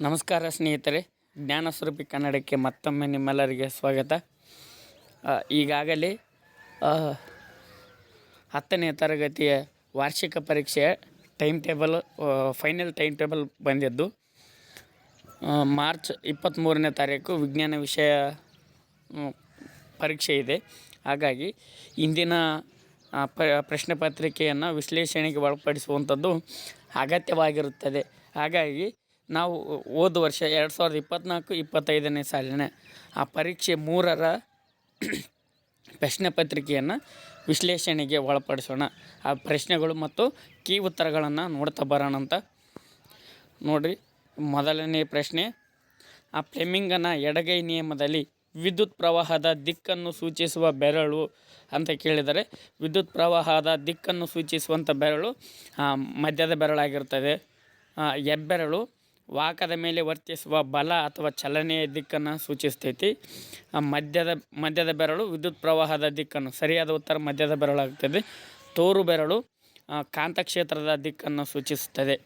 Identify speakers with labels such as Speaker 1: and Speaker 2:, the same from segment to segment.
Speaker 1: ನಮಸ್ಕಾರ ಸ್ನೇಹಿತರೆ, ಜ್ಞಾನಸ್ವರೂಪಿ ಕನ್ನಡಕ್ಕೆ ಮತ್ತೊಮ್ಮೆ ನಿಮ್ಮೆಲ್ಲರಿಗೆ ಸ್ವಾಗತ. ಈಗಾಗಲೇ 10ನೇ ತರಗತಿಯ ವಾರ್ಷಿಕ ಪರೀಕ್ಷೆಯ ಫೈನಲ್ ಟೈಮ್ ಟೇಬಲ್ ಬಂದಿದ್ದು. ಮಾರ್ಚ್ 23ನೇ ತಾರೀಕು ವಿಜ್ಞಾನ ವಿಷಯ ಪರೀಕ್ಷೆ ಇದೆ. ಹಾಗಾಗಿ ಇಂದಿನ ಪ್ರಶ್ನೆ ಪತ್ರಿಕೆಯನ್ನು ವಿಶ್ಲೇಷಣೆಗೆ ಒಳಪಡಿಸುವಂಥದ್ದು ಅಗತ್ಯವಾಗಿರುತ್ತದೆ. ಹಾಗಾಗಿ ನಾವು ಹೋದ ವರ್ಷ 2024-25ನೇ ಸಾಲಿನ ಆ ಪರೀಕ್ಷೆ 3ರ ಪ್ರಶ್ನೆ ಪತ್ರಿಕೆಯನ್ನು ವಿಶ್ಲೇಷಣೆಗೆ ಒಳಪಡಿಸೋಣ. ಆ ಪ್ರಶ್ನೆಗಳು ಮತ್ತು ಕೀ ಉತ್ತರಗಳನ್ನು ನೋಡ್ತಾ ಬರೋಣ ಅಂತ ನೋಡಿರಿ. ಮೊದಲನೇ ಪ್ರಶ್ನೆ, ಆ ಫ್ಲೆಮಿಂಗನ ಎಡಗೈ ನಿಯಮದಲ್ಲಿ ವಿದ್ಯುತ್ ಪ್ರವಾಹದ ದಿಕ್ಕನ್ನು ಸೂಚಿಸುವ ಬೆರಳು ಅಂತ ಕೇಳಿದರೆ, ವಿದ್ಯುತ್ ಪ್ರವಾಹದ ದಿಕ್ಕನ್ನು ಸೂಚಿಸುವಂಥ ಬೆರಳು ಮಧ್ಯದ ಬೆರಳಾಗಿರ್ತದೆ. ಹೆಬ್ಬೆರಳು ವಾಹಕದ ಮೇಲೆ ವರ್ತಿಸುವ ಬಲ ಅಥವಾ ಚಲನೆಯ ದಿಕ್ಕನ್ನು ಸೂಚಿಸ್ತೈತಿ. ಮಧ್ಯದ ಬೆರಳು ವಿದ್ಯುತ್ ಪ್ರವಾಹದ ದಿಕ್ಕನ್ನು, ಸರಿಯಾದ ಉತ್ತರ ಮಧ್ಯದ ಬೆರಳಾಗ್ತದೆ. ತೋರು ಬೆರಳು ಕಾಂತಕ್ಷೇತ್ರದ ದಿಕ್ಕನ್ನು ಸೂಚಿಸುತ್ತದೆ.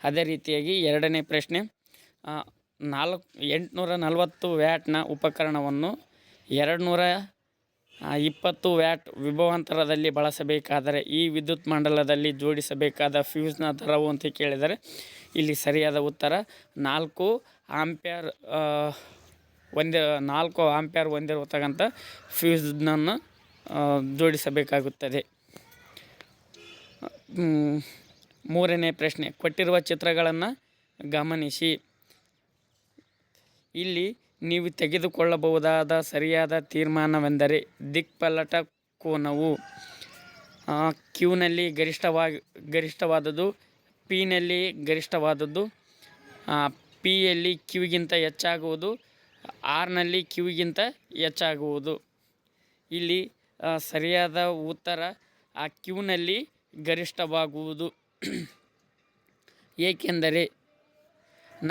Speaker 1: ಅದೇ ರೀತಿಯಾಗಿ ಎರಡನೇ ಪ್ರಶ್ನೆ, 840 ವ್ಯಾಟ್ನ ಉಪಕರಣವನ್ನು 220 ವ್ಯಾಟ್ ವಿಭವಾಂತರದಲ್ಲಿ ಬಳಸಬೇಕಾದರೆ ಈ ವಿದ್ಯುತ್ ಮಂಡಲದಲ್ಲಿ ಜೋಡಿಸಬೇಕಾದ ಫ್ಯೂಸ್ನ ದರವು ಅಂತ ಕೇಳಿದರೆ, ಇಲ್ಲಿ ಸರಿಯಾದ ಉತ್ತರ 4 ಆಂಪ್ಯಾರ್ ಹೊಂದಿರತಕ್ಕಂಥ ಫ್ಯೂಸ್ನನ್ನು ಜೋಡಿಸಬೇಕಾಗುತ್ತದೆ. ಮೂರನೇ ಪ್ರಶ್ನೆ, ಕೊಟ್ಟಿರುವ ಚಿತ್ರಗಳನ್ನು ಗಮನಿಸಿ. ಇಲ್ಲಿ ನೀವು ತೆಗೆದುಕೊಳ್ಳಬಹುದಾದ ಸರಿಯಾದ ತೀರ್ಮಾನವೆಂದರೆ ದಿಕ್ಪಲ್ಲಟ ಕೋನವು ಕ್ಯೂನಲ್ಲಿ ಗರಿಷ್ಠವಾದದ್ದು, ಪಿನಲ್ಲಿ ಗರಿಷ್ಠವಾದದ್ದು, ಪಿಯಲ್ಲಿ ಕ್ಯೂಗಿಂತ ಹೆಚ್ಚಾಗುವುದು, ಆರ್ನಲ್ಲಿ ಕ್ಯೂಗಿಂತ ಹೆಚ್ಚಾಗುವುದು. ಇಲ್ಲಿ ಸರಿಯಾದ ಉತ್ತರ ಆ ಕ್ಯೂನಲ್ಲಿ ಗರಿಷ್ಠವಾಗುವುದು. ಏಕೆಂದರೆ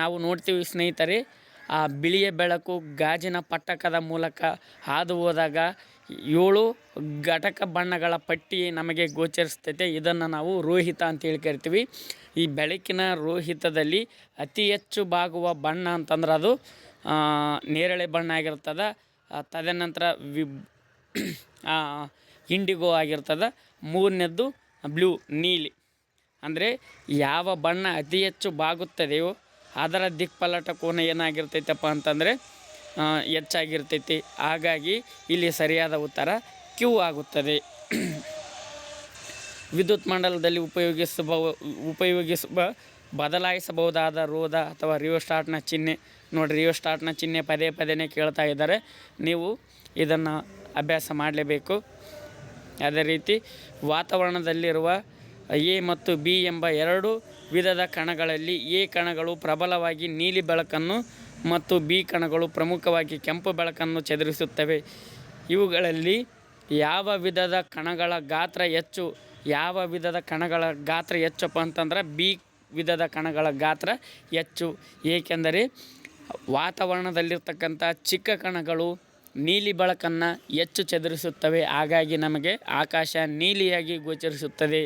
Speaker 1: ನಾವು ನೋಡ್ತೀವಿ ಸ್ನೇಹಿತರೆ, ಆ ಬಿಳಿಯ ಬೆಳಕು ಗಾಜಿನ ಪಟ್ಟಕದ ಮೂಲಕ ಹಾದು ಹೋದಾಗ 7 ಘಟಕ ಬಣ್ಣಗಳ ಪಟ್ಟಿ ನಮಗೆ ಗೋಚರಿಸ್ತೈತೆ. ಇದನ್ನು ನಾವು ರೋಹಿತ ಅಂತೇಳಿ ಕರಿತೀವಿ. ಈ ಬೆಳಕಿನ ರೋಹಿತದಲ್ಲಿ ಅತಿ ಹೆಚ್ಚು ಬಾಗುವ ಬಣ್ಣ ಅಂತಂದ್ರೆ ಅದು ನೇರಳೆ ಬಣ್ಣ ಆಗಿರ್ತದೆ. ತದನಂತರ ಇಂಡಿಗೋ ಆಗಿರ್ತದೆ. ಮೂರನೇದ್ದು ಬ್ಲೂ, ನೀಲಿ. ಅಂದರೆ ಯಾವ ಬಣ್ಣ ಅತಿ ಹೆಚ್ಚು ಬಾಗುತ್ತದೆಯೋ ಅದರ ದಿಕ್ಪಲ್ಲಟ ಕೋನ ಏನಾಗಿರ್ತೈತಪ್ಪ ಅಂತಂದರೆ ಹೆಚ್ಚಾಗಿರ್ತೈತಿ. ಹಾಗಾಗಿ ಇಲ್ಲಿ ಸರಿಯಾದ ಉತ್ತರ ಕ್ಯೂ ಆಗುತ್ತದೆ. ವಿದ್ಯುತ್ ಮಂಡಲದಲ್ಲಿ ಉಪಯೋಗಿಸುವ ಬದಲಾಯಿಸಬಹುದಾದ ರೋಧ ಅಥವಾ ರಿಯೋಸ್ಟಾಟ್ನ ಚಿಹ್ನೆ. ನೋಡಿ, ರಿಯೋಸ್ಟಾಟ್ನ ಚಿಹ್ನೆ ಪದೇ ಪದೇ ಕೇಳ್ತಾ ಇದ್ದಾರೆ. ನೀವು ಇದನ್ನು ಅಭ್ಯಾಸ ಮಾಡಲೇಬೇಕು. ಅದೇ ರೀತಿ ವಾತಾವರಣದಲ್ಲಿರುವ ಎ ಮತ್ತು ಬಿ ಎಂಬ 2 ವಿಧದ ಕಣಗಳಲ್ಲಿ ಎ ಕಣಗಳು ಪ್ರಬಲವಾಗಿ ನೀಲಿ ಬೆಳಕನ್ನು ಮತ್ತು ಬಿ ಕಣಗಳು ಪ್ರಮುಖವಾಗಿ ಕೆಂಪು ಬೆಳಕನ್ನು ಚದುರಿಸುತ್ತವೆ. ಇವುಗಳಲ್ಲಿ ಯಾವ ವಿಧದ ಕಣಗಳ ಗಾತ್ರ ಹೆಚ್ಚು? ಯಾವ ವಿಧದ ಕಣಗಳ ಗಾತ್ರ ಹೆಚ್ಚಪ್ಪ ಅಂತಂದ್ರೆ ಬಿ ವಿಧದ ಕಣಗಳ ಗಾತ್ರ ಹೆಚ್ಚು. ಏಕೆಂದರೆ ವಾತಾವರಣದಲ್ಲಿರ್ತಕ್ಕಂಥ ಚಿಕ್ಕ ಕಣಗಳು ನೀಲಿ ಬೆಳಕನ್ನು ಹೆಚ್ಚು ಚದುರಿಸುತ್ತವೆ. ಹಾಗಾಗಿ ನಮಗೆ ಆಕಾಶ ನೀಲಿಯಾಗಿ ಗೋಚರಿಸುತ್ತದೆ.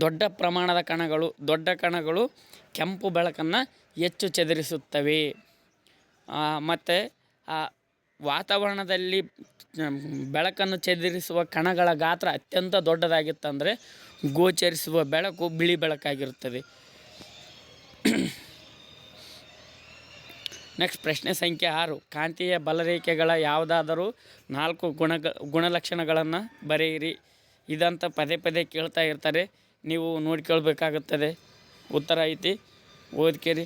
Speaker 1: ದೊಡ್ಡ ಪ್ರಮಾಣದ ದೊಡ್ಡ ಕಣಗಳು ಕೆಂಪು ಬೆಳಕನ್ನು ಹೆಚ್ಚು ಚದುರಿಸುತ್ತವೆ. ಮತ್ತು ವಾತಾವರಣದಲ್ಲಿ ಬೆಳಕನ್ನು ಚದುರಿಸುವ ಕಣಗಳ ಗಾತ್ರ ಅತ್ಯಂತ ದೊಡ್ಡದಾಗಿತ್ತಂದರೆ ಗೋಚರಿಸುವ ಬೆಳಕು ಬಿಳಿ ಬೆಳಕಾಗಿರುತ್ತದೆ. ನೆಕ್ಸ್ಟ್ ಪ್ರಶ್ನೆ ಸಂಖ್ಯೆ 6, ಕಾಂತೀಯ ಬಲರೇಖೆಗಳ ಯಾವುದಾದರೂ 4 ಗುಣಲಕ್ಷಣಗಳನ್ನು ಬರೆಯಿರಿ. ಇದಂತ ಪದೇ ಕೇಳ್ತಾ ಇರ್ತಾರೆ, ನೀವು ನೋಡ್ಕೊಳ್ಬೇಕಾಗುತ್ತದೆ. ಉತ್ತರ ಐತಿ, ಓದ್ಕೇರಿ.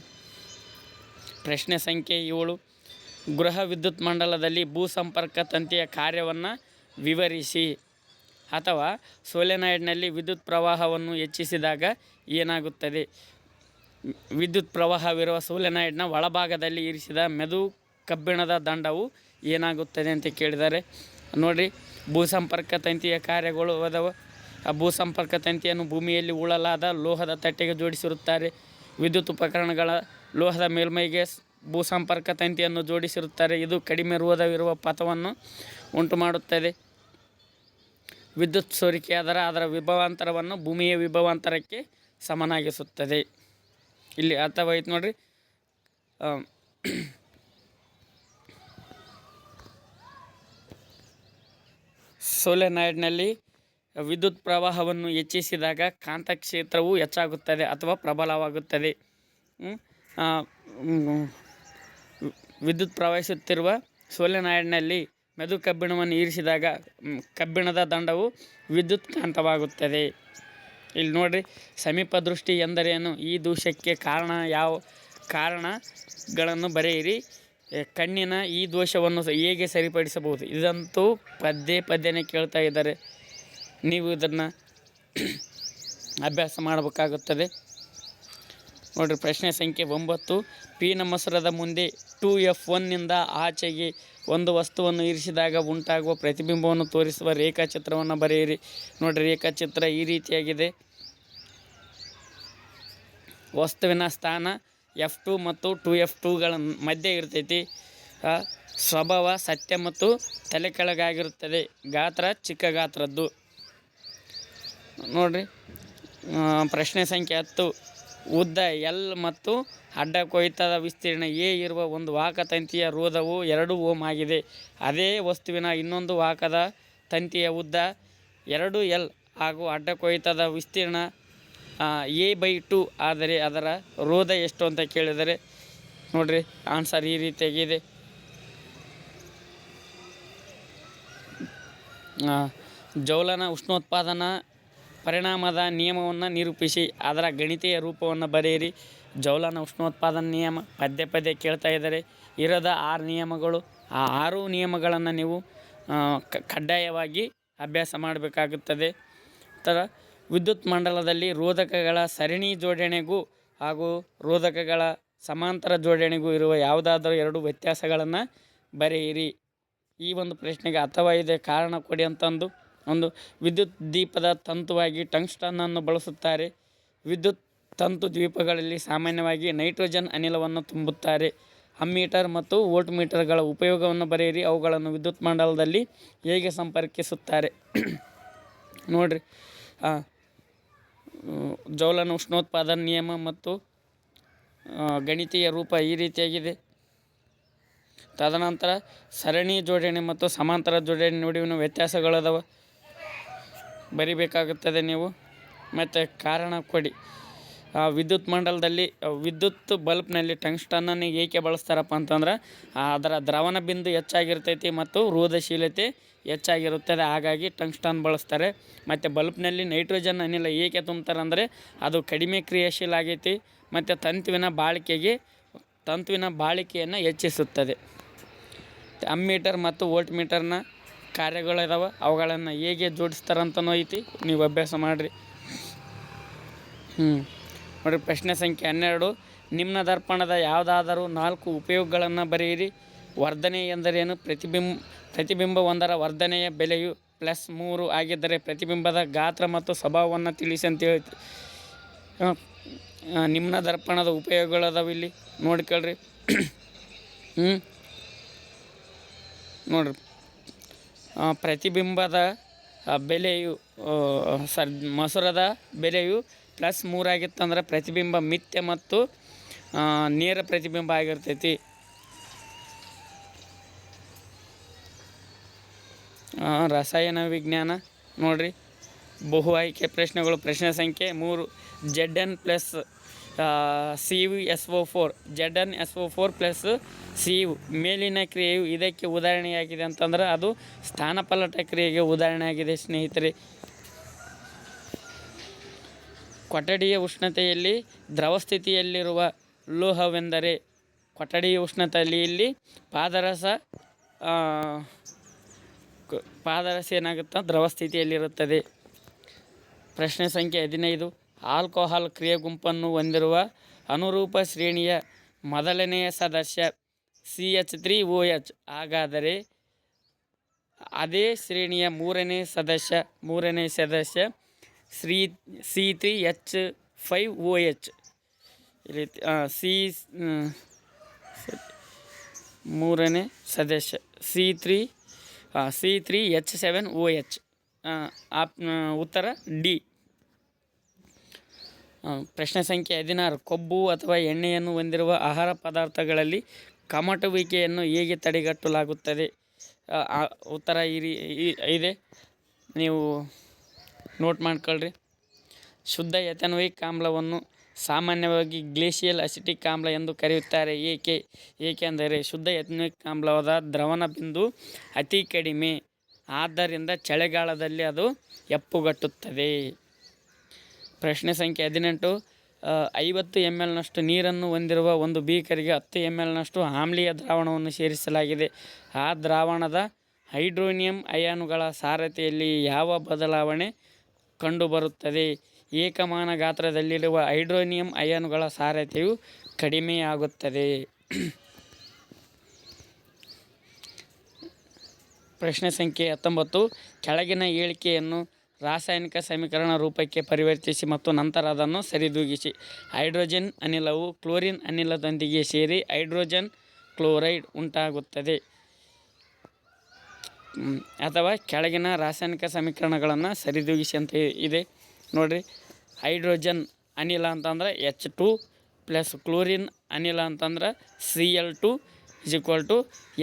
Speaker 1: ಪ್ರಶ್ನೆ ಸಂಖ್ಯೆ 7, ಗೃಹ ವಿದ್ಯುತ್ ಮಂಡಲದಲ್ಲಿ ಭೂಸಂಪರ್ಕ ತಂತಿಯ ಕಾರ್ಯವನ್ನು ವಿವರಿಸಿ. ಅಥವಾ ಸೋಲೆನಾಯ್ಡ್ನಲ್ಲಿ ವಿದ್ಯುತ್ ಪ್ರವಾಹವನ್ನು ಹೆಚ್ಚಿಸಿದಾಗ ಏನಾಗುತ್ತದೆ? ವಿದ್ಯುತ್ ಪ್ರವಾಹವಿರುವ ಸೋಲೆನಾಯ್ಡ್ನ ಒಳಭಾಗದಲ್ಲಿ ಇರಿಸಿದ ಮೆದು ಕಬ್ಬಿಣದ ದಂಡವು ಏನಾಗುತ್ತದೆ ಅಂತ ಕೇಳಿದ್ದಾರೆ. ನೋಡಿರಿ, ಭೂಸಂಪರ್ಕ ತಂತಿಯ ಕಾರ್ಯಗಳು ಅದಾವ. ಆ ಭೂಸಂಪರ್ಕ ತಂತಿಯನ್ನು ಭೂಮಿಯಲ್ಲಿ ಉಳಲಾದ ಲೋಹದ ತಟ್ಟೆಗೆ ಜೋಡಿಸಿರುತ್ತಾರೆ. ವಿದ್ಯುತ್ ಉಪಕರಣಗಳ ಲೋಹದ ಮೇಲ್ಮೈಗೆ ಭೂಸಂಪರ್ಕ ತಂತಿಯನ್ನು ಜೋಡಿಸಿರುತ್ತಾರೆ. ಇದು ಕಡಿಮೆ ರೋಧವಿರುವ ಪಥವನ್ನು ಉಂಟು ಮಾಡುತ್ತದೆ. ವಿದ್ಯುತ್ ಸೋರಿಕೆಯಾದರೆ ಅದರ ವಿಭವಾಂತರವನ್ನು ಭೂಮಿಯ ವಿಭವಾಂತರಕ್ಕೆ ಸಮನಾಗಿಸುತ್ತದೆ. ಇಲ್ಲಿ ಅರ್ಥವಾಯ್ತು ನೋಡಿರಿ. ಸೋಲೆನಾಯ್ಡ್ನಲ್ಲಿ ವಿದ್ಯುತ್ ಪ್ರವಾಹವನ್ನು ಹೆಚ್ಚಿಸಿದಾಗ ಕಾಂತಕ್ಷೇತ್ರವು ಹೆಚ್ಚಾಗುತ್ತದೆ ಅಥವಾ ಪ್ರಬಲವಾಗುತ್ತದೆ. ವಿದ್ಯುತ್ ಪ್ರವಹಿಸುತ್ತಿರುವ ಸೋಲೆನಾಯ್ಡ್ನಲ್ಲಿ ಮೆದು ಕಬ್ಬಿಣವನ್ನು ಇರಿಸಿದಾಗ ಕಬ್ಬಿಣದ ದಂಡವು ವಿದ್ಯುತ್ ಕಾಂತವಾಗುತ್ತದೆ. ಇಲ್ಲಿ ನೋಡಿರಿ, ಸಮೀಪ ದೃಷ್ಟಿ ಎಂದರೇನು, ಈ ದೋಷಕ್ಕೆ ಕಾರಣಗಳನ್ನು ಬರೆಯಿರಿ, ಕಣ್ಣಿನ ಈ ದೋಷವನ್ನು ಹೇಗೆ ಸರಿಪಡಿಸಬಹುದು. ಇದಂತೂ ಪದ್ಯನೇ ಕೇಳ್ತಾ ಇದ್ದಾರೆ. ನೀವು ಇದನ್ನು ಅಭ್ಯಾಸ ಮಾಡಬೇಕಾಗುತ್ತದೆ. ನೋಡಿರಿ, ಪ್ರಶ್ನೆ ಸಂಖ್ಯೆ 9. ಪಿನ ಮಸರದ ಮುಂದೆ 2F1ನಿಂದ ಆಚೆಗೆ ಒಂದು ವಸ್ತುವನ್ನು ಇರಿಸಿದಾಗ ಉಂಟಾಗುವ ಪ್ರತಿಬಿಂಬವನ್ನು ತೋರಿಸುವ ರೇಖಾಚಿತ್ರವನ್ನು ಬರೆಯಿರಿ. ನೋಡಿರಿ, ರೇಖಾಚಿತ್ರ ಈ ರೀತಿಯಾಗಿದೆ. ವಸ್ತುವಿನ ಸ್ಥಾನ F2 ಮತ್ತು 2F2ಗಳ ಮಧ್ಯೆ ಇರ್ತೈತಿ. ಸ್ವಭಾವ ಸತ್ಯ ಮತ್ತು ತಲೆ ಕೆಳಗಾಗಿರುತ್ತದೆ. ಗಾತ್ರ ಚಿಕ್ಕ ಗಾತ್ರದ್ದು. ನೋಡಿರಿ, ಪ್ರಶ್ನೆ ಸಂಖ್ಯೆ 10. ಉದ್ದ L ಮತ್ತು ಅಡ್ಡ ಕೊಯ್ತದ ವಿಸ್ತೀರ್ಣ A ಇರುವ ಒಂದು ವಾಹಕ ತಂತಿಯ ರೋಧವು 2 ಓಮ್ ಆಗಿದೆ. ಅದೇ ವಸ್ತುವಿನ ಇನ್ನೊಂದು ವಾಹಕದ ತಂತಿಯ ಉದ್ದ 2L ಹಾಗೂ ಅಡ್ಡ ಕೊಯ್ತದ ವಿಸ್ತೀರ್ಣ A/2 ಆದರೆ ಅದರ ರೋಧ ಎಷ್ಟು ಅಂತ ಕೇಳಿದರೆ, ನೋಡಿರಿ ಆನ್ಸರ್ ಈ ರೀತಿಯಾಗಿದೆ. ಜೌಲನ ಉಷ್ಣೋತ್ಪಾದನಾ ಪರಿಣಾಮದ ನಿಯಮವನ್ನು ನಿರೂಪಿಸಿ ಅದರ ಗಣಿತೀಯ ರೂಪವನ್ನು ಬರೆಯಿರಿ. ಜೌಲನ ಉಷ್ಣೋತ್ಪಾದನಾ ನಿಯಮ ಪದೇ ಕೇಳ್ತಾ ಇದ್ದಾರೆ. ಇರದ 6 ನಿಯಮಗಳು. ಆ 6 ನಿಯಮಗಳನ್ನು ನೀವು ಕಡ್ಡಾಯವಾಗಿ ಅಭ್ಯಾಸ ಮಾಡಬೇಕಾಗುತ್ತದೆ. ವಿದ್ಯುತ್ ಮಂಡಲದಲ್ಲಿ ರೋಧಕಗಳ ಸರಣಿ ಜೋಡಣೆಗೂ ಹಾಗೂ ರೋಧಕಗಳ ಸಮಾಂತರ ಜೋಡಣೆಗೂ ಇರುವ ಯಾವುದಾದರೂ 2 ವ್ಯತ್ಯಾಸಗಳನ್ನು ಬರೆಯಿರಿ. ಈ ಒಂದು ಪ್ರಶ್ನೆಗೆ ಅರ್ಥವಾಗಿದೆ, ಕಾರಣ ಕೊಡಿ ಅಂತಂದು. ಒಂದು, ವಿದ್ಯುತ್ ದೀಪದ ತಂತುವಾಗಿ ಟಂಗ್ಸ್ಟನ್ನನ್ನು ಬಳಸುತ್ತಾರೆ. ವಿದ್ಯುತ್ ತಂತು ದ್ವೀಪಗಳಲ್ಲಿ ಸಾಮಾನ್ಯವಾಗಿ ನೈಟ್ರೋಜನ್ ಅನಿಲವನ್ನು ತುಂಬುತ್ತಾರೆ. ಅಮ್ಮೀಟರ್ ಮತ್ತು ವೋಲ್ಟ್ ಮೀಟರ್ಗಳ ಉಪಯೋಗವನ್ನು ಬರೆಯಿರಿ. ಅವುಗಳನ್ನು ವಿದ್ಯುತ್ ಮಂಡಲದಲ್ಲಿ ಹೇಗೆ ಸಂಪರ್ಕಿಸುತ್ತಾರೆ. ನೋಡಿರಿ, ಜೌಲನ ಉಷ್ಣೋತ್ಪಾದನಾ ನಿಯಮ ಮತ್ತು ಗಣಿತೀಯ ರೂಪ ಈ ರೀತಿಯಾಗಿದೆ. ತದನಂತರ ಸರಣಿ ಜೋಡಣೆ ಮತ್ತು ಸಮಾಂತರ ಜೋಡಣೆ ನಡುವಿನ ವ್ಯತ್ಯಾಸಗಳದವ ಬರಿಬೇಕಾಗುತ್ತದೆ ನೀವು. ಮತ್ತು ಕಾರಣ ಕೊಡಿ. ವಿದ್ಯುತ್ ಮಂಡಲದಲ್ಲಿ ವಿದ್ಯುತ್ ಬಲ್ಬ್ನಲ್ಲಿ ಟಂಗ್ಸ್ಟನ್ನನ್ನು ಏಕೆ ಬಳಸ್ತಾರಪ್ಪ ಅಂತಂದ್ರೆ ಅದರ ದ್ರವಣ ಬಿಂದು ಹೆಚ್ಚಾಗಿರ್ತೈತಿ ಮತ್ತು ರೋಧಶೀಲತೆ ಹೆಚ್ಚಾಗಿರುತ್ತದೆ. ಹಾಗಾಗಿ ಟಂಗ್ಸ್ಟನ್ ಬಳಸ್ತಾರೆ. ಮತ್ತು ಬಲ್ಬ್ನಲ್ಲಿ ನೈಟ್ರೋಜನ್ ಅನಿಲ ಏಕೆ ತುಂಬ್ತಾರೆ ಅಂದರೆ ಅದು ಕಡಿಮೆ ಕ್ರಿಯಾಶೀಲ ಆಗೈತಿ ಮತ್ತು ತಂತುವಿನ ಬಾಳಿಕೆಯನ್ನು ಹೆಚ್ಚಿಸುತ್ತದೆ. ಅಮ್ಮೀಟರ್ ಮತ್ತು ವೋಲ್ಟ್ ಮೀಟರ್ನ ಕಾರ್ಯಗಳಿದಾವೆ. ಅವುಗಳನ್ನು ಹೇಗೆ ಜೋಡಿಸ್ತಾರಂತನೂ ಐತಿ, ನೀವು ಅಭ್ಯಾಸ ಮಾಡಿರಿ. ನೋಡಿ, ಪ್ರಶ್ನೆ ಸಂಖ್ಯೆ 12. ನಿಮ್ನ ದರ್ಪಣದ ಯಾವುದಾದರೂ 4 ಉಪಯೋಗಗಳನ್ನು ಬರೆಯಿರಿ. ವರ್ಧನೆ ಎಂದರೇನು. ಪ್ರತಿಬಿಂಬ ಒಂದರ ವರ್ಧನೆಯ ಬೆಲೆಯು +3 ಆಗಿದ್ದರೆ ಪ್ರತಿಬಿಂಬದ ಗಾತ್ರ ಮತ್ತು ಸ್ವಭಾವವನ್ನು ತಿಳಿಸಿ ಅಂತ ಹೇಳ್ತಿ. ನಿಮ್ನ ದರ್ಪಣದ ಉಪಯೋಗಗಳದಾವ ಇಲ್ಲಿ ನೋಡ್ಕೊಳ್ರಿ. ನೋಡ್ರಿ, ಪ್ರತಿಬಿಂಬದ ಬೆಲೆಯು ಮಸೂರದ ಬೆಲೆಯು +3 ಆಗಿತ್ತಂದ್ರೆ ಪ್ರತಿಬಿಂಬ ಮಿಥ್ಯ ಮತ್ತು ನೇರ ಪ್ರತಿಬಿಂಬ ಆಗಿರ್ತೈತಿ. ರಸಾಯನ ವಿಜ್ಞಾನ ನೋಡ್ರಿ, ಬಹು ಆಯ್ಕೆ ಪ್ರಶ್ನೆಗಳು. ಪ್ರಶ್ನೆ ಸಂಖ್ಯೆ 3. Zn + CuSO4 ZnSO4 + Cu ಮೇಲಿನ ಕ್ರಿಯೆಯು ಇದಕ್ಕೆ ಉದಾಹರಣೆಯಾಗಿದೆ ಅಂತಂದ್ರೆ ಅದು ಸ್ಥಾನಪಲ್ಲಟ ಕ್ರಿಯೆಗೆ ಉದಾಹರಣೆಯಾಗಿದೆ ಸ್ನೇಹಿತರೆ. ಕೊಠಡಿಯ ಉಷ್ಣತೆಯಲ್ಲಿ ದ್ರವ ಸ್ಥಿತಿಯಲ್ಲಿರುವ ಲೋಹವೆಂದರೆ ಕೊಠಡಿಯ ಉಷ್ಣತೆಯಲ್ಲಿ ಪಾದರಸ ಏನಾಗುತ್ತೆ, ದ್ರವ ಸ್ಥಿತಿಯಲ್ಲಿರುತ್ತದೆ. ಪ್ರಶ್ನೆ ಸಂಖ್ಯೆ 15. ಆಲ್ಕೋಹಾಲ್ ಕ್ರಿಯೆ ಗುಂಪನ್ನು ಹೊಂದಿರುವ ಅನುರೂಪ ಶ್ರೇಣಿಯ ಮೊದಲನೆಯ ಸದಸ್ಯ CH3OH. ಹಾಗಾದರೆ ಅದೇ ಶ್ರೇಣಿಯ ಮೂರನೇ ಸದಸ್ಯ C3H5OH. ಈ ರೀತಿ ಮೂರನೇ ಸದಸ್ಯ C3H7OH. ಉತ್ತರ ಡಿ. ಪ್ರಶ್ನೆ ಸಂಖ್ಯೆ 16 ಕೊಬ್ಬು ಅಥವಾ ಎಣ್ಣೆಯನ್ನು ಹೊಂದಿರುವ ಆಹಾರ ಪದಾರ್ಥಗಳಲ್ಲಿ ಕಮಟುವಿಕೆಯನ್ನು ಹೇಗೆ ತಡೆಗಟ್ಟಲಾಗುತ್ತದೆ? ಉತ್ತರ ಇದೆ, ನೀವು ನೋಟ್ ಮಾಡ್ಕೊಳ್ರಿ. ಶುದ್ಧ ಎಥೆನೋಯಿಕ್ ಆಮ್ಲವನ್ನು ಸಾಮಾನ್ಯವಾಗಿ ಗ್ಲೇಷಿಯಲ್ ಅಸಿಟಿಕ್ ಆಮ್ಲ ಎಂದು ಕರೆಯುತ್ತಾರೆ. ಏಕೆಂದರೆ ಶುದ್ಧ ಎಥೆನೋಯಿಕ್ ಆಮ್ಲದ ದ್ರವಣ ಬಿಂದು ಅತಿ ಕಡಿಮೆ, ಆದ್ದರಿಂದ ಚಳಿಗಾಲದಲ್ಲಿ ಅದು ಹೆಪ್ಪುಗಟ್ಟುತ್ತದೆ. ಪ್ರಶ್ನೆ ಸಂಖ್ಯೆ 18 50 ml ನಷ್ಟು ನೀರನ್ನು ಹೊಂದಿರುವ ಒಂದು ಬೀಕರಿಗೆ 10 ml ನಷ್ಟು ಆಮ್ಲೀಯ ದ್ರಾವಣವನ್ನು ಸೇರಿಸಲಾಗಿದೆ. ಆ ದ್ರಾವಣದ ಹೈಡ್ರೋನಿಯಂ ಅಯಾನುಗಳ ಸಾರತೆಯಲ್ಲಿ ಯಾವ ಬದಲಾವಣೆ ಕಂಡುಬರುತ್ತದೆ? ಏಕಮಾನ ಗಾತ್ರದಲ್ಲಿರುವ ಹೈಡ್ರೋನಿಯಂ ಅಯಾನುಗಳ ಸಾರತೆಯು ಕಡಿಮೆಯಾಗುತ್ತದೆ. ಪ್ರಶ್ನೆ ಸಂಖ್ಯೆ 19 ಕೆಳಗಿನ ಹೇಳಿಕೆಯನ್ನು ರಾಸಾಯನಿಕ ಸಮೀಕರಣ ರೂಪಕ್ಕೆ ಪರಿವರ್ತಿಸಿ ಮತ್ತು ನಂತರ ಅದನ್ನು ಸರಿದೂಗಿಸಿ. ಹೈಡ್ರೋಜನ್ ಅನಿಲವು ಕ್ಲೋರಿನ್ ಅನಿಲದೊಂದಿಗೆ ಸೇರಿ ಹೈಡ್ರೋಜನ್ ಕ್ಲೋರೈಡ್ ಉಂಟಾಗುತ್ತದೆ. ಅಥವಾ ಕೆಳಗಿನ ರಾಸಾಯನಿಕ ಸಮೀಕರಣಗಳನ್ನು ಸರಿದೂಗಿಸಿ ಅಂತ ಇದೆ ನೋಡಿರಿ. ಹೈಡ್ರೋಜನ್ ಅನಿಲ ಅಂತಂದ್ರೆ H2 ಪ್ಲಸ್ ಕ್ಲೋರಿನ್ ಅನಿಲ ಅಂತಂದ್ರೆ Cl2 =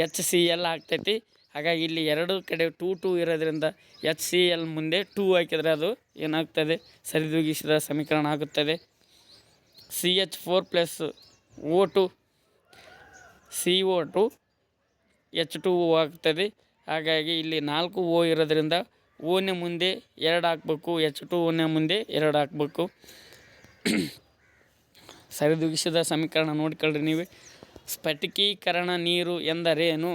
Speaker 1: HCl ಆಗ್ತೈತಿ. ಹಾಗಾಗಿ ಇಲ್ಲಿ ಎರಡು ಕಡೆ 2 ಇರೋದ್ರಿಂದ HCl ಮುಂದೆ 2 ಹಾಕಿದರೆ ಅದು ಏನಾಗ್ತದೆ? ಸರಿದೂಗಿಸಿದ ಸಮೀಕರಣ ಆಗುತ್ತದೆ. CH4 plus O2 CO2 H2O ಆಗ್ತದೆ. ಹಾಗಾಗಿ ಇಲ್ಲಿ 4 O ಇರೋದ್ರಿಂದ ಓನ ಮುಂದೆ 2 ಹಾಕಬೇಕು, H2Oನ ಮುಂದೆ 2 ಹಾಕಬೇಕು. ಸರಿದೂಗಿಸಿದ ಸಮೀಕರಣ ನೋಡ್ಕೊಳ್ರಿ ನೀವು. ಸ್ಫಟಿಕೀಕರಣ ನೀರು ಎಂದರೇನು?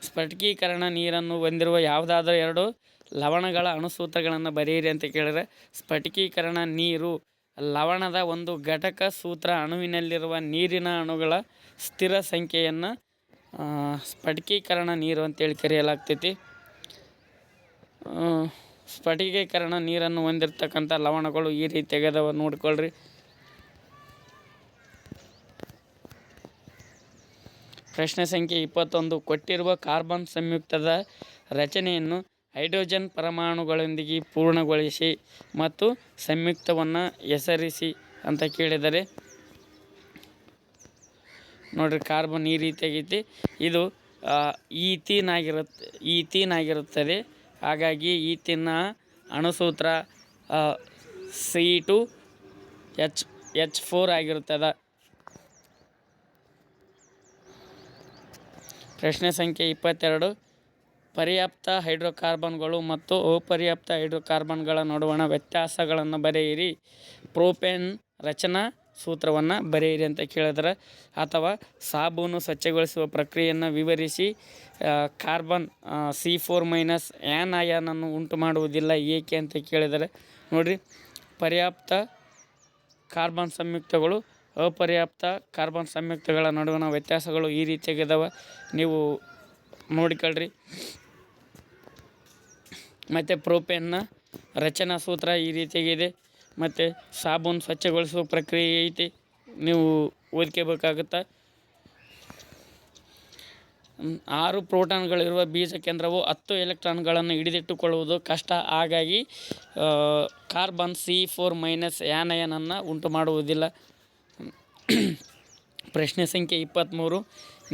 Speaker 1: ಸ್ಫಟಿಕೀಕರಣ ನೀರನ್ನು ಹೊಂದಿರುವ ಯಾವುದಾದರೂ 2 ಲವಣಗಳ ಅಣುಸೂತ್ರಗಳನ್ನು ಬರೆಯಿರಿ ಅಂತ ಕೇಳಿದರೆ, ಸ್ಫಟಿಕೀಕರಣ ನೀರು ಲವಣದ ಒಂದು ಘಟಕ ಸೂತ್ರ ಅಣುವಿನಲ್ಲಿರುವ ನೀರಿನ ಅಣುಗಳ ಸ್ಥಿರ ಸಂಖ್ಯೆಯನ್ನು ಸ್ಫಟಿಕೀಕರಣ ನೀರು ಅಂತೇಳಿ ಕರೆಯಲಾಗ್ತೈತಿ. ಸ್ಫಟಿಕೀಕರಣ ನೀರನ್ನು ಹೊಂದಿರತಕ್ಕಂಥ ಲವಣಗಳು ಈ ರೀತಿಯಾಗದವ ನೋಡ್ಕೊಳ್ರಿ. ಪ್ರಶ್ನೆ ಸಂಖ್ಯೆ 21 ಕೊಟ್ಟಿರುವ ಕಾರ್ಬನ್ ಸಂಯುಕ್ತದ ರಚನೆಯನ್ನು ಹೈಡ್ರೋಜನ್ ಪರಮಾಣುಗಳೊಂದಿಗೆ ಪೂರ್ಣಗೊಳಿಸಿ ಮತ್ತು ಸಂಯುಕ್ತವನ್ನು ಹೆಸರಿಸಿ ಅಂತ ಕೇಳಿದರೆ ನೋಡಿರಿ. ಕಾರ್ಬನ್ ಈ ರೀತಿಯಾಗೈತಿ. ಇದು ಈಥೀನ್ ಆಗಿರುತ್ತದೆ. ಹಾಗಾಗಿ ಈಥೀನ್ನ ಅಣುಸೂತ್ರ C2H4 ಆಗಿರುತ್ತದೆ. ಪ್ರಶ್ನೆ ಸಂಖ್ಯೆ 22 ಪರ್ಯಾಪ್ತ ಹೈಡ್ರೋಕಾರ್ಬನ್ಗಳು ಮತ್ತು ಅಪರ್ಯಾಪ್ತ ಹೈಡ್ರೋಕಾರ್ಬನ್ಗಳ ನಡುವಣ ವ್ಯತ್ಯಾಸಗಳನ್ನು ಬರೆಯಿರಿ. ಪ್ರೋಪೇನ್ ರಚನಾ ಸೂತ್ರವನ್ನು ಬರೆಯಿರಿ ಅಂತ ಕೇಳಿದ್ರೆ, ಅಥವಾ ಸಾಬೂನು ಸ್ವಚ್ಛಗೊಳಿಸುವ ಪ್ರಕ್ರಿಯೆಯನ್ನು ವಿವರಿಸಿ. ಕಾರ್ಬನ್ C4- ಆ್ಯನನ್ನು ಉಂಟು ಮಾಡುವುದಿಲ್ಲ ಏಕೆ ಅಂತ ಕೇಳಿದರೆ ನೋಡಿರಿ. ಪರ್ಯಾಪ್ತ ಕಾರ್ಬನ್ ಸಂಯುಕ್ತಗಳು ಅಪರ್ಯಾಪ್ತ ಕಾರ್ಬನ್ ಸಂಯುಕ್ತಗಳ ನಡುವಿನ ವ್ಯತ್ಯಾಸಗಳು ಈ ರೀತಿಯಾಗಿದ್ದಾವೆ, ನೀವು ನೋಡಿಕೊಳ್ಳ್ರಿ. ಮತ್ತು ಪ್ರೋಪೇನ್ನ ರಚನಾ ಸೂತ್ರ ಈ ರೀತಿಯಾಗಿದೆ. ಮತ್ತು ಸಾಬೂನು ಸ್ವಚ್ಛಗೊಳಿಸುವ ಪ್ರಕ್ರಿಯೆ ಐತಿ, ನೀವು ಓದ್ಕೋಬೇಕಾಗುತ್ತೆ. 6 ಪ್ರೋಟಾನ್ಗಳಿರುವ ಬೀಜ ಕೇಂದ್ರವು 10 ಎಲೆಕ್ಟ್ರಾನ್ಗಳನ್ನು ಹಿಡಿದಿಟ್ಟುಕೊಳ್ಳುವುದು ಕಷ್ಟ. ಹಾಗಾಗಿ ಕಾರ್ಬನ್ C4- ಆ್ಯನನ್ನು ಉಂಟು ಮಾಡುವುದಿಲ್ಲ. ಪ್ರಶ್ನೆ ಸಂಖ್ಯೆ 23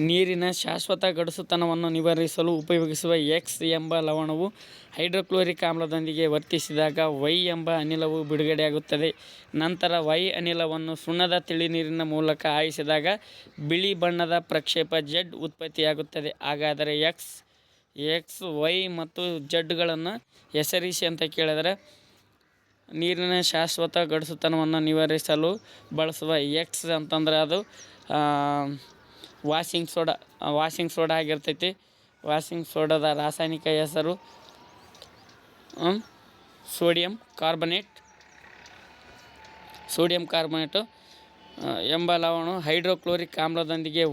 Speaker 1: ನೀರಿನ ಶಾಶ್ವತ ಗಡಸುತನವನ್ನು ನಿವಾರಿಸಲು ಉಪಯೋಗಿಸುವ X ಎಂಬ ಲವಣವು ಹೈಡ್ರೋಕ್ಲೋರಿಕ್ ಆಮ್ಲದೊಂದಿಗೆ ವರ್ತಿಸಿದಾಗ Y ಎಂಬ ಅನಿಲವು ಬಿಡುಗಡೆಯಾಗುತ್ತದೆ. ನಂತರ Y ಅನಿಲವನ್ನು ಸುಣ್ಣದ ತಿಳಿನೀರಿನ ಮೂಲಕ ಹಾಯಿಸಿದಾಗ ಬಿಳಿ ಬಣ್ಣದ ಪ್ರಕ್ಷೇಪ Z ಉತ್ಪತ್ತಿಯಾಗುತ್ತದೆ. ಹಾಗಾದರೆ X, Y ಮತ್ತು Zಗಳನ್ನು ಹೆಸರಿಸಿ ಅಂತ ಕೇಳಿದರೆ, ನೀರಿನ ಶಾಶ್ವತ ಗಡಸುತನವನ್ನು ನಿವಾರಿಸಲು ಬಳಸುವ X ಅಂತಂದ್ರೆ ಅದು ವಾಷಿಂಗ್ ಸೋಡಾ ಆಗಿರ್ತೈತಿ. ವಾಷಿಂಗ್ ಸೋಡಾದ ರಾಸಾಯನಿಕ ಹೆಸರು ಸೋಡಿಯಂ ಕಾರ್ಬೊನೇಟು ಎಂಬ ಲವಣ ಹೈಡ್ರೋಕ್ಲೋರಿಕ್ ಆಮ್ಲದೊಂದಿಗೆ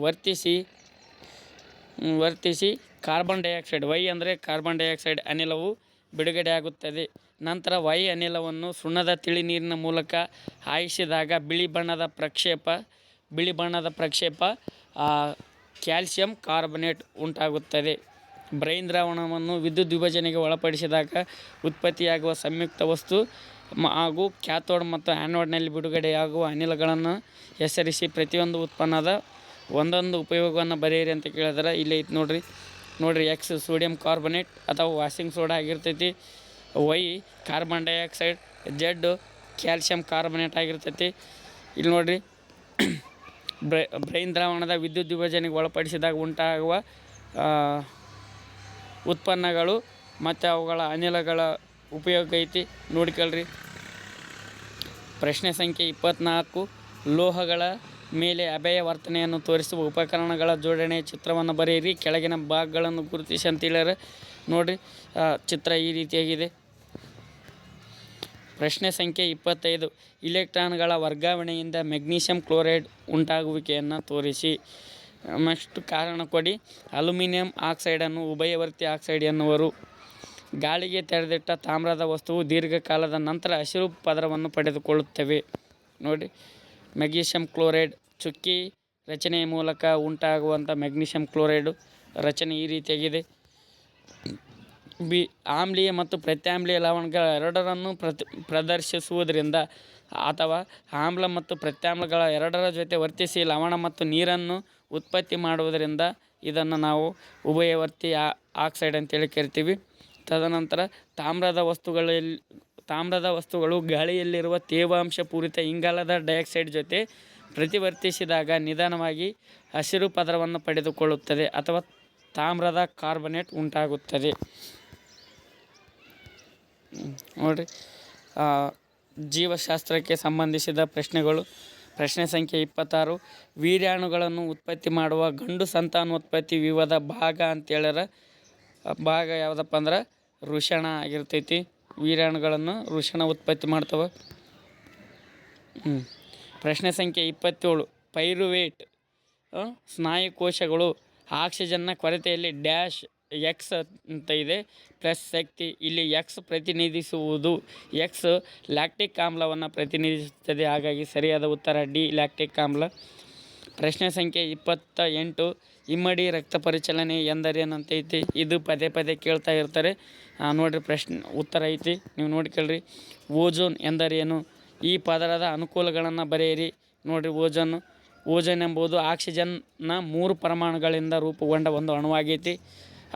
Speaker 1: ವರ್ತಿಸಿ ಕಾರ್ಬನ್ ಡೈಆಕ್ಸೈಡ್ Y ಅಂದರೆ ಕಾರ್ಬನ್ ಡೈಆಕ್ಸೈಡ್ ಅನಿಲವು ಬಿಡುಗಡೆಯಾಗುತ್ತದೆ. ನಂತರ Y ಅನಿಲವನ್ನು ಸುಣ್ಣದ ತಿಳಿ ನೀರಿನ ಮೂಲಕ ಹಾಯಿಸಿದಾಗ ಬಿಳಿ ಬಣ್ಣದ ಪ್ರಕ್ಷೇಪ ಕ್ಯಾಲ್ಸಿಯಂ ಕಾರ್ಬೊನೇಟ್ ಉಂಟಾಗುತ್ತದೆ. ಬ್ರೈನ್ ದ್ರಾವಣವನ್ನು ವಿದ್ಯುತ್ ವಿಭಜನೆಗೆ ಒಳಪಡಿಸಿದಾಗ ಉತ್ಪತ್ತಿಯಾಗುವ ಸಂಯುಕ್ತ ವಸ್ತು ಹಾಗೂ ಕ್ಯಾಥೋಡ್ ಮತ್ತು ಆ್ಯನೋಡ್ನಲ್ಲಿ ಬಿಡುಗಡೆಯಾಗುವ ಅನಿಲಗಳನ್ನು ಹೆಸರಿಸಿ ಪ್ರತಿಯೊಂದು ಉತ್ಪನ್ನದ ಒಂದೊಂದು ಉಪಯೋಗವನ್ನು ಬರೆಯಿರಿ ಅಂತ ಕೇಳಿದ್ರೆ ಇಲ್ಲಿ ಐತೆ ನೋಡ್ರಿ ಎಕ್ಸ್ ಸೋಡಿಯಂ ಕಾರ್ಬೊನೇಟ್ ಅಥವಾ ವಾಷಿಂಗ್ ಸೋಡಾ ಆಗಿರ್ತೈತಿ. Y carbon dioxide. Z calcium carbonate ಆಗಿರ್ತೈತಿ. ಇಲ್ಲಿ ನೋಡ್ರಿ ಬ್ರೈನ್ ದ್ರಾವಣದ ವಿದ್ಯುತ್ ವಿಭಜನೆಗೆ ಒಳಪಡಿಸಿದಾಗ ಉಂಟಾಗುವ ಉತ್ಪನ್ನಗಳು ಮತ್ತು ಅವುಗಳ ಅನಿಲಗಳ ಉಪಯೋಗ ಐತಿ ನೋಡ್ಕೊಳ್ರಿ. ಪ್ರಶ್ನೆ ಸಂಖ್ಯೆ 24. ಲೋಹಗಳ ಮೇಲೆ ಅಭಯ ವರ್ತನೆಯನ್ನು ತೋರಿಸುವ ಉಪಕರಣಗಳ ಜೋಡಣೆಯ ಚಿತ್ರವನ್ನು ಬರೆಯಿರಿ. ಕೆಳಗಿನ ಭಾಗಗಳನ್ನು ಗುರುತಿಸಿ ಅಂತ ಹೇಳ್ಯಾರ. ನೋಡ್ರಿ ಚಿತ್ರ ಈ ರೀತಿಯಾಗಿದೆ. ಪ್ರಶ್ನೆ ಸಂಖ್ಯೆ 25. ಇಲೆಕ್ಟ್ರಾನ್ಗಳ ವರ್ಗಾವಣೆಯಿಂದ ಮೆಗ್ನೀಷಿಯಂ ಕ್ಲೋರೈಡ್ ಉಂಟಾಗುವಿಕೆಯನ್ನು ತೋರಿಸಿ. ನೆಕ್ಸ್ಟ್ ಕಾರಣ ಕೊಡಿ. ಅಲ್ಯೂಮಿನಿಯಂ ಆಕ್ಸೈಡನ್ನು ಉಭಯವರ್ತಿ ಆಕ್ಸೈಡ್ ಎನ್ನುವರು. ಗಾಳಿಗೆ ತೆರೆದಿಟ್ಟ ತಾಮ್ರದ ವಸ್ತುವು ದೀರ್ಘಕಾಲದ ನಂತರ ಹಸಿರು ಪದರವನ್ನು ಪಡೆದುಕೊಳ್ಳುತ್ತವೆ. ನೋಡಿ ಮೆಗ್ನೀಷಿಯಂ ಕ್ಲೋರೈಡ್ ಚುಕ್ಕಿ ರಚನೆಯ ಮೂಲಕ ಉಂಟಾಗುವಂಥ ಮೆಗ್ನೀಷಿಯಂ ಕ್ಲೋರೈಡು ರಚನೆ ಈ ರೀತಿಯಾಗಿದೆ. ಆಮ್ಲೀಯ ಮತ್ತು ಪ್ರತ್ಯಾಮ್ಲೀಯ ಲವಣಗಳ ಎರಡರನ್ನು ಪ್ರದರ್ಶಿಸುವುದರಿಂದ ಅಥವಾ ಆಮ್ಲ ಮತ್ತು ಪ್ರತ್ಯಾಮ್ಲಗಳ ಎರಡರ ಜೊತೆ ವರ್ತಿಸಿ ಲವಣ ಮತ್ತು ನೀರನ್ನು ಉತ್ಪತ್ತಿ ಮಾಡುವುದರಿಂದ ಇದನ್ನು ನಾವು ಉಭಯವರ್ತಿ ಆಕ್ಸೈಡ್ ಅಂತೇಳಿ ಕರಿತೀವಿ. ತದನಂತರ ತಾಮ್ರದ ವಸ್ತುಗಳು ಗಾಳಿಯಲ್ಲಿರುವ ತೇವಾಂಶ ಪೂರಿತ ಇಂಗಾಲದ ಡೈಆಕ್ಸೈಡ್ ಜೊತೆ ಪ್ರತಿವರ್ತಿಸಿದಾಗ ನಿಧಾನವಾಗಿ ಹಸಿರು ಪದರವನ್ನು ಪಡೆದುಕೊಳ್ಳುತ್ತದೆ ಅಥವಾ ತಾಮ್ರದ ಕಾರ್ಬನೇಟ್ ಉಂಟಾಗುತ್ತದೆ. ನೋಡಿರಿ ಜೀವಶಾಸ್ತ್ರಕ್ಕೆ ಸಂಬಂಧಿಸಿದ ಪ್ರಶ್ನೆಗಳು. ಪ್ರಶ್ನೆ ಸಂಖ್ಯೆ 26. ವೀರ್ಯಾಣುಗಳನ್ನು ಉತ್ಪತ್ತಿ ಮಾಡುವ ಗಂಡು ಸಂತಾನೋತ್ಪತ್ತಿ ವಿವಿಧ ಭಾಗ ಅಂತೇಳ್ಯಾರ. ಭಾಗ ಯಾವುದಪ್ಪ ಅಂದ್ರೆ ವೃಷಣ ಆಗಿರ್ತೈತಿ. ವೀರ್ಯಾಣುಗಳನ್ನು ವೃಷಣ ಉತ್ಪತ್ತಿ ಮಾಡ್ತವೆ. ಪ್ರಶ್ನೆ ಸಂಖ್ಯೆ 27. ಪೈರುವೇಟ್ ಸ್ನಾಯುಕೋಶಗಳು ಆಕ್ಸಿಜನ್ನ ಕೊರತೆಯಲ್ಲಿ ಡ್ಯಾಶ್ ಎಕ್ಸ್ ಅಂತ ಇದೆ ಪ್ಲಸ್ ಶಕ್ತಿ. ಇಲ್ಲಿ ಎಕ್ಸ್ ಪ್ರತಿನಿಧಿಸುವುದು ಎಕ್ಸ್ ಲ್ಯಾಕ್ಟಿಕ್ ಆಮ್ಲವನ್ನು ಪ್ರತಿನಿಧಿಸುತ್ತದೆ. ಹಾಗಾಗಿ ಸರಿಯಾದ ಉತ್ತರ ಡಿ ಲ್ಯಾಕ್ಟಿಕ್ ಆಮ್ಲ. ಪ್ರಶ್ನೆ ಸಂಖ್ಯೆ 28. ಇಮ್ಮಡಿ ರಕ್ತ ಪರಿಚಲನೆ ಎಂದರೇನಂತೈತಿ. ಇದು ಪದೇ ಪದೇ ಕೇಳ್ತಾ ಇರ್ತಾರೆ. ನೋಡಿರಿ ಪ್ರಶ್ನೆ ಉತ್ತರ ಐತಿ, ನೀವು ನೋಡ್ಕೊಳ್ರಿ. ಓಜೋನ್ ಎಂದರೇನು. ಈ ಪದರದ ಅನುಕೂಲಗಳನ್ನು ಬರೆಯಿರಿ. ನೋಡಿರಿ ಓಜೋನ್ ಎಂಬುದು ಆಕ್ಸಿಜನ್ನ 3 ಪರಮಾಣುಗಳಿಂದ ರೂಪುಗೊಂಡ ಒಂದು ಅಣುವಾಗೈತಿ.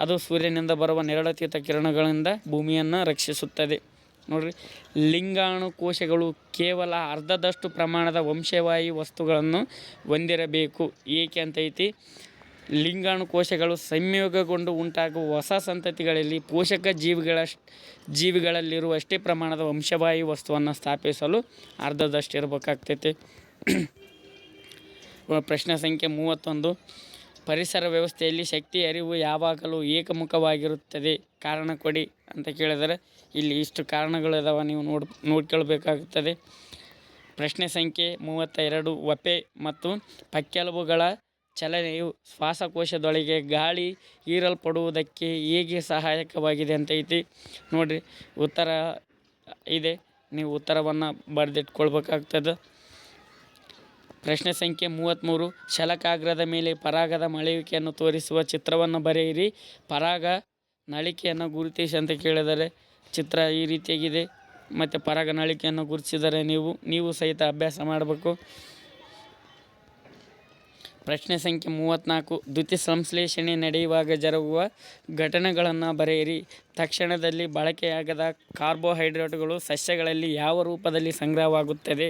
Speaker 1: ಅದು ಸೂರ್ಯನಿಂದ ಬರುವ ನೇರಳಾತೀತ ಕಿರಣಗಳಿಂದ ಭೂಮಿಯನ್ನು ರಕ್ಷಿಸುತ್ತದೆ. ನೋಡಿರಿ ಲಿಂಗಾಣು ಕೋಶಗಳು ಕೇವಲ ಅರ್ಧದಷ್ಟು ಪ್ರಮಾಣದ ವಂಶವಾಹಿ ವಸ್ತುಗಳನ್ನು ಹೊಂದಿರಬೇಕು. ಏಕೆ ಅಂತೈತಿ. ಲಿಂಗಾಣು ಕೋಶಗಳು ಸಂಯೋಗಗೊಂಡು ಉಂಟಾಗುವ ಹೊಸ ಸಂತತಿಗಳಲ್ಲಿ ಪೋಷಕ ಜೀವಿಗಳಲ್ಲಿರುವಷ್ಟೇ ಪ್ರಮಾಣದ ವಂಶವಾಹಿ ವಸ್ತುವನ್ನು ಸ್ಥಾಪಿಸಲು ಅರ್ಧದಷ್ಟು ಇರಬೇಕಾಗ್ತೈತಿ. ಪ್ರಶ್ನೆ ಸಂಖ್ಯೆ 31. ಪರಿಸರ ವ್ಯವಸ್ಥೆಯಲ್ಲಿ ಶಕ್ತಿ ಹರಿವು ಯಾವಾಗಲೂ ಏಕಮುಖವಾಗಿರುತ್ತದೆ. ಕಾರಣ ಕೊಡಿ ಅಂತ ಕೇಳಿದರೆ ಇಲ್ಲಿ ಇಷ್ಟು ಕಾರಣಗಳಿದಾವೆ, ನೀವು ನೋಡ್ಕೊಳ್ಬೇಕಾಗುತ್ತದೆ. ಪ್ರಶ್ನೆ ಸಂಖ್ಯೆ 32. ವಪೆ ಮತ್ತು ಪಕ್ಕೆಲುಬುಗಳ ಚಲನೆಯು ಶ್ವಾಸಕೋಶದೊಳಗೆ ಗಾಳಿ ಹೀರಲ್ಪಡುವುದಕ್ಕೆ ಹೇಗೆ ಸಹಾಯಕವಾಗಿದೆ ಅಂತೈತಿ. ನೋಡಿರಿ ಉತ್ತರ ಇದೆ, ನೀವು ಉತ್ತರವನ್ನು ಬರೆದಿಟ್ಕೊಳ್ಬೇಕಾಗ್ತದೆ. ಪ್ರಶ್ನೆ ಸಂಖ್ಯೆ 33. ಶಲಾಕಾಗ್ರದ ಮೇಲೆ ಪರಾಗದ ಮಳೆಯುವಿಕೆಯನ್ನು ತೋರಿಸುವ ಚಿತ್ರವನ್ನು ಬರೆಯಿರಿ. ಪರಾಗ ನಳಿಕೆಯನ್ನು ಗುರುತಿಸಿ ಅಂತ ಕೇಳಿದರೆ ಚಿತ್ರ ಈ ರೀತಿಯಾಗಿದೆ. ಮತ್ತು ಪರಾಗ ನಳಿಕೆಯನ್ನು ಗುರುತಿಸಿದರೆ ನೀವು ಸಹಿತ ಅಭ್ಯಾಸ ಮಾಡಬೇಕು. ಪ್ರಶ್ನೆ ಸಂಖ್ಯೆ 34. ದ್ಯುತಿ ಸಂಶ್ಲೇಷಣೆ ನಡೆಯುವಾಗ ಜರುಗುವ ಘಟನೆಗಳನ್ನು ಬರೆಯಿರಿ. ತಕ್ಷಣದಲ್ಲಿ ಬಳಕೆಯಾಗದ ಕಾರ್ಬೋಹೈಡ್ರೇಟ್ಗಳು ಸಸ್ಯಗಳಲ್ಲಿ ಯಾವ ರೂಪದಲ್ಲಿ ಸಂಗ್ರಹವಾಗುತ್ತದೆ.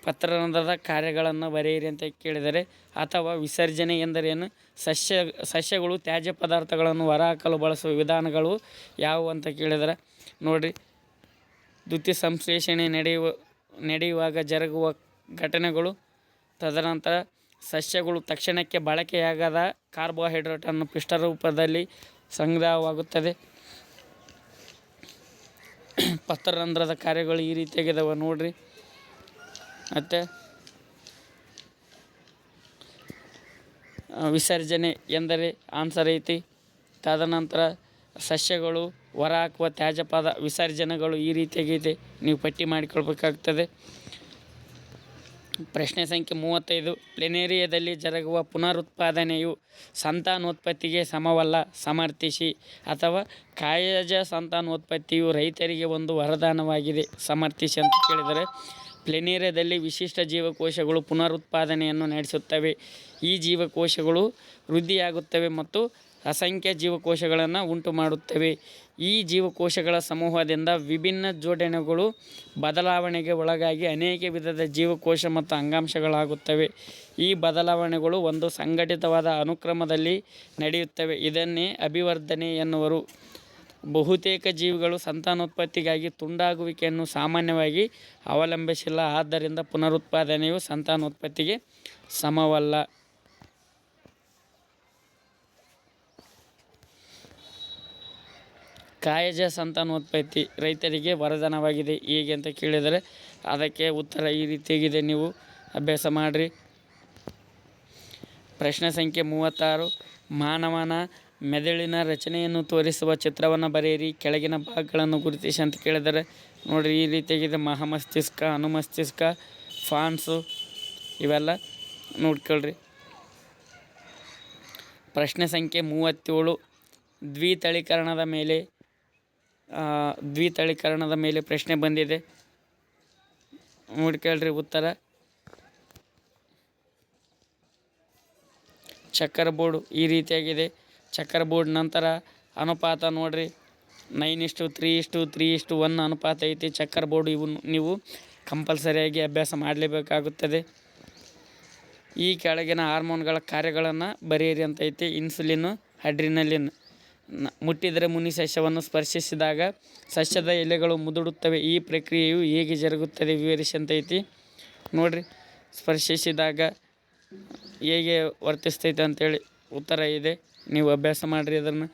Speaker 1: ಪತ್ರರಂಧ್ರದ ಕಾರ್ಯಗಳನ್ನು ಬರೆಯಿರಿ ಅಂತ ಕೇಳಿದರೆ ಅಥವಾ ವಿಸರ್ಜನೆ ಎಂದರೇನು. ಸಸ್ಯಗಳು ತ್ಯಾಜ್ಯ ಪದಾರ್ಥಗಳನ್ನು ಹೊರಹಾಕಲು ಬಳಸುವ ವಿಧಾನಗಳು ಯಾವುವು ಅಂತ ಕೇಳಿದರೆ ನೋಡಿರಿ ದ್ಯುತಿ ಸಂಶ್ಲೇಷಣೆ ನಡೆಯುವಾಗ ಜರುಗುವ ಘಟನೆಗಳು. ತದನಂತರ ಸಸ್ಯಗಳು ತಕ್ಷಣಕ್ಕೆ ಬಳಕೆಯಾಗದ ಕಾರ್ಬೋಹೈಡ್ರೇಟನ್ನು ಪಿಷ್ಟ ರೂಪದಲ್ಲಿ ಸಂಗ್ರಹವಾಗುತ್ತದೆ. ಪತ್ರರಂಧ್ರದ ಕಾರ್ಯಗಳು ಈ ರೀತಿಯಾಗಿದ್ದಾವೆ ನೋಡಿರಿ. ಮತ್ತು ವಿಸರ್ಜನೆ ಎಂದರೆ ಆನ್ಸರ್ ಐತಿ. ತದನಂತರ ಸಸ್ಯಗಳು ಹೊರಹಾಕುವ ತ್ಯಾಜ್ಯ ವಿಸರ್ಜನೆಗಳು ಈ ರೀತಿಯಾಗೈತೆ, ನೀವು ಪಟ್ಟಿ ಮಾಡಿಕೊಳ್ಬೇಕಾಗ್ತದೆ. ಪ್ರಶ್ನೆ ಸಂಖ್ಯೆ 35. ಪ್ಲೆನೇರಿಯಾದಲ್ಲಿ ಜರುಗುವ ಪುನರುತ್ಪಾದನೆಯು ಸಂತಾನೋತ್ಪತ್ತಿಗೆ ಸಮವಲ್ಲ, ಸಮರ್ಥಿಸಿ. ಅಥವಾ ಕಾಯಜ ಸಂತಾನೋತ್ಪತ್ತಿಯು ರೈತರಿಗೆ ಒಂದು ವರದಾನವಾಗಿದೆ, ಸಮರ್ಥಿಸಿ ಅಂತ ಕೇಳಿದರೆ, ಪ್ಲೆನೇರಿಯಾದಲ್ಲಿ ವಿಶಿಷ್ಟ ಜೀವಕೋಶಗಳು ಪುನರುತ್ಪಾದನೆಯನ್ನು ನಡೆಸುತ್ತವೆ. ಈ ಜೀವಕೋಶಗಳು ವೃದ್ಧಿಯಾಗುತ್ತವೆ ಮತ್ತು ಅಸಂಖ್ಯ ಜೀವಕೋಶಗಳನ್ನು ಉಂಟು ಮಾಡುತ್ತವೆ. ಈ ಜೀವಕೋಶಗಳ ಸಮೂಹದಿಂದ ವಿಭಿನ್ನ ಜೋಡಣೆಗಳು ಬದಲಾವಣೆಗೆ ಒಳಗಾಗಿ ಅನೇಕ ವಿಧದ ಜೀವಕೋಶ ಮತ್ತು ಅಂಗಾಂಶಗಳಾಗುತ್ತವೆ. ಈ ಬದಲಾವಣೆಗಳು ಒಂದು ಸಂಘಟಿತವಾದ ಅನುಕ್ರಮದಲ್ಲಿ ನಡೆಯುತ್ತವೆ. ಇದನ್ನೇ ಅಭಿವರ್ಧನೆ ಎನ್ನುವರು. ಬಹುತೇಕ ಜೀವಿಗಳು ಸಂತಾನೋತ್ಪತ್ತಿಗಾಗಿ ತುಂಡಾಗುವಿಕೆಯನ್ನು ಸಾಮಾನ್ಯವಾಗಿ ಅವಲಂಬಿಸಿಲ್ಲ. ಆದ್ದರಿಂದ ಪುನರುತ್ಪಾದನೆಯು ಸಂತಾನೋತ್ಪತ್ತಿಗೆ ಸಮವಲ್ಲ. ಕಾಯಜ ಸಂತಾನೋತ್ಪತ್ತಿ ರೈತರಿಗೆ ವರದಾನವಾಗಿದೆ, ಹೇಗೆ ಅಂತ ಕೇಳಿದರೆ ಅದಕ್ಕೆ ಉತ್ತರ ಈ ರೀತಿಯಾಗಿದೆ. ನೀವು ಅಭ್ಯಾಸ ಮಾಡಿರಿ. ಪ್ರಶ್ನೆ ಸಂಖ್ಯೆ 36. ಮಾನವನ ಮೆದುಳಿನ ರಚನೆಯನ್ನು ತೋರಿಸುವ ಚಿತ್ರವನ್ನು ಬರೆಯಿರಿ. ಕೆಳಗಿನ ಭಾಗಗಳನ್ನು ಗುರುತಿಸಿ ಅಂತ ಕೇಳಿದರೆ ನೋಡಿರಿ, ಈ ರೀತಿಯಾಗಿದೆ. ಮಹಾಮಸ್ತಿಷ್ಕ, ಅನುಮಸ್ತಿಷ್ಕ, ಫಾನ್ಸು ಇವೆಲ್ಲ ನೋಡ್ಕೊಳ್ರಿ. ಪ್ರಶ್ನೆ ಸಂಖ್ಯೆ 37. ದ್ವಿತಳೀಕರಣದ ಮೇಲೆ ಪ್ರಶ್ನೆ ಬಂದಿದೆ, ನೋಡ್ಕೊಳ್ರಿ ಉತ್ತರ. ಚಕ್ಕರ್ ಬೋರ್ಡ್ ಈ ರೀತಿಯಾಗಿದೆ. ಚಕ್ಕರ್ ಬೋರ್ಡ್ ನಂತರ ಅನುಪಾತ ನೋಡ್ರಿ, 9:3:3:1 ಅನುಪಾತ ಐತಿ ಚಕ್ಕರ್ ಬೋರ್ಡ್. ಇವು ನೀವು ಕಂಪಲ್ಸರಿಯಾಗಿ ಅಭ್ಯಾಸ ಮಾಡಲೇಬೇಕಾಗುತ್ತದೆ. ಈ ಕೆಳಗಿನ ಹಾರ್ಮೋನ್ಗಳ ಕಾರ್ಯಗಳನ್ನು ಬರೆಯಿರಿ ಅಂತ ಐತಿ. Insulin, adrenaline. ಮುಟ್ಟಿದರೆ ಮುನಿ ಸಸ್ಯವನ್ನು ಸ್ಪರ್ಶಿಸಿದಾಗ ಸಸ್ಯದ ಎಲೆಗಳು ಮುದುಡುತ್ತವೆ. ಈ ಪ್ರಕ್ರಿಯೆಯು ಹೇಗೆ ಜರುಗುತ್ತದೆ ವಿವರಿಸಿ ಅಂತ ಐತಿ. ನೋಡಿರಿ, ಸ್ಪರ್ಶಿಸಿದಾಗ ಹೇಗೆ ವರ್ತಿಸ್ತೈತೆ ಅಂತೇಳಿ ಉತ್ತರ ಇದೆ. ನೀವು ಅಭ್ಯಾಸ ಮಾಡಿರಿ ಅದನ್ನು.